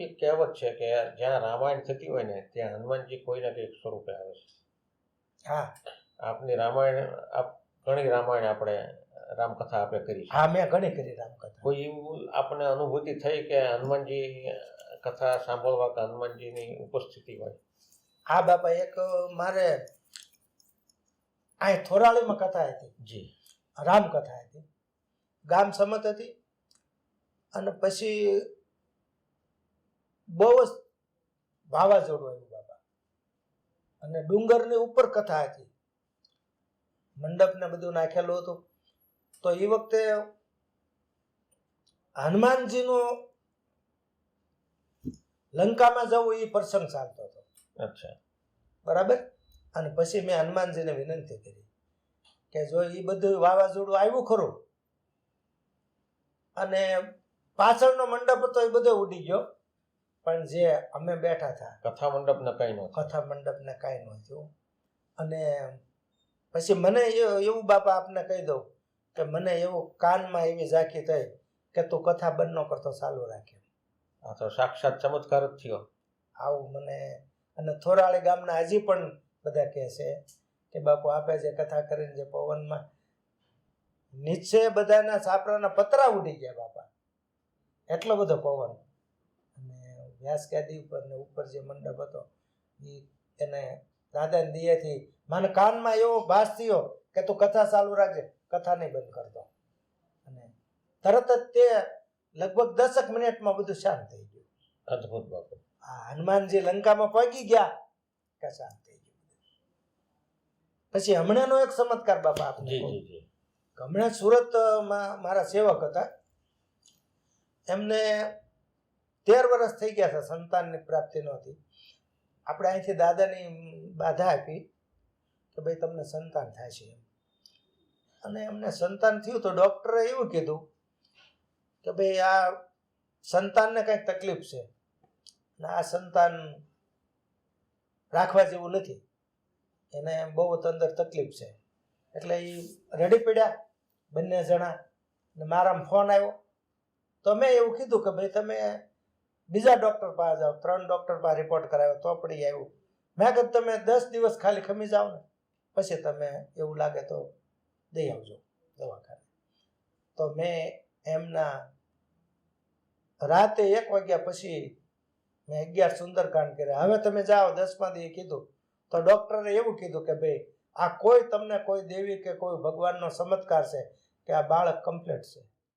એક કહેવત છે કે જ્યાં રામાયણ થતી હોય ને ત્યાં હનુમાનજી કોઈ ના કંઈક સ્વરૂપે આવે છે. હા આપની રામાયણ ઘણી રામાયણ આપણે રામકથા આપણે કરી છે. હા મેં ઘણી કરી રામકથા. કોઈ એવું આપણને અનુભૂતિ થઈ કે હનુમાનજી કથા સાંભળવા કે હનુમાનજીની ઉપસ્થિતિ હોય? હા બાપા, એક મારે અહીં થોરાળીમાં કથા હતી, જી, રામકથા હતી. ગામ સમત હતી અને પછી બહુ જ વાવાઝોડું આવ્યું બાપા, અને ડુંગરની ઉપર કથા હતી, મંડપ ને બધું નાખેલું હતું. તો એ વખતે હનુમાનજીનો લંકામાં જવું એ પ્રસંગ ચાલતો હતો. અચ્છા, બરાબર. અને પછી મેં હનુમાનજીને વિનંતી કરી કે જો એ બધું વાવાઝોડું આવ્યું ખરું અને પાછળનો મંડપ હતો એ બધો ઉડી ગયો, પણ જે અમે બેઠા હતા કથા મંડપને કઈ નહોતું. કથા મંડપને કાંઈ ન થયું. અને પછી મને એવું બાપા આપને કહી દઉં કે મને એવું કાનમાં એવી ઝાંખી થઈ કે તું કથા બંધ ન કરતો ચાલુ રાખે. આ તો સાક્ષાત ચમત્કાર જ થયો. આવું મને. અને થોરાળી ગામના હજી પણ બધા કહે છે કે બાપુ આપે જે કથા કરીને જે પવનમાં નીચે બધાના છાપરાના પતરા ઉડી ગયા બાપા, એટલો બધો પવન. અને વ્યાસગાદી ઉપર ને ઉપર જે મંડપ હતો એને દાદાની દયાથી મને કાનમાં એવો ભાસ થયો કે તું કથા ચાલુ રાખજે, કથા નહીં બંધ કરતો. અને તરત જ તે લગભગ 10 મિનિટમાં બધું શાંત થઈ ગયું. અદભુત બાપુ. હનુમાનજી લંકામાં પહોંચી ગયા કે શાંત થઈ ગયું. પછી હમણાંનો એક ચમત્કાર બાપા આપને કહું. હમણાં સુરતમાં મારા સેવક હતા, એમને 13 વર્ષ થઈ ગયા હતા, સંતાનની પ્રાપ્તિ નહોતી. આપણે અહીંથી દાદાની બાધા આપી કે ભાઈ તમને સંતાન થાય છે એમ. અને એમને સંતાન થયું તો ડૉક્ટરે એવું કીધું કે ભાઈ આ સંતાનને કંઈક તકલીફ છે અને આ સંતાન રાખવા જેવું નથી, એને બહુ અંદર તકલીફ છે. એટલે એ રડી પડ્યા બંને જણા. ને મારામાં ફોન આવ્યો તો મેં એવું કીધું કે ભાઈ તમે બીજા ડૉક્ટર પાસે જાઓ. 3 ડૉક્ટર પાસે રિપોર્ટ કરાવ્યો તો પડી આવ્યું. મેં કીધું તમે 10 દિવસ ખાલી ખમી જાઓ ને, પછી તમે એવું લાગે તો દઈ આવજો દવાખાને. તો મેં એમના રાતે 1 વાગ્યા પછી મેં 11 સુંદરકાંડ કર્યા. હવે તમે જાઓ 10મા દી કીધું તો ડૉક્ટરે એવું કીધું કે ભાઈ આ કોઈ તમને કોઈ દેવી કે કોઈ ભગવાનનો ચમત્કાર છે કે આ બાળક કમ્પ્લીટ છે.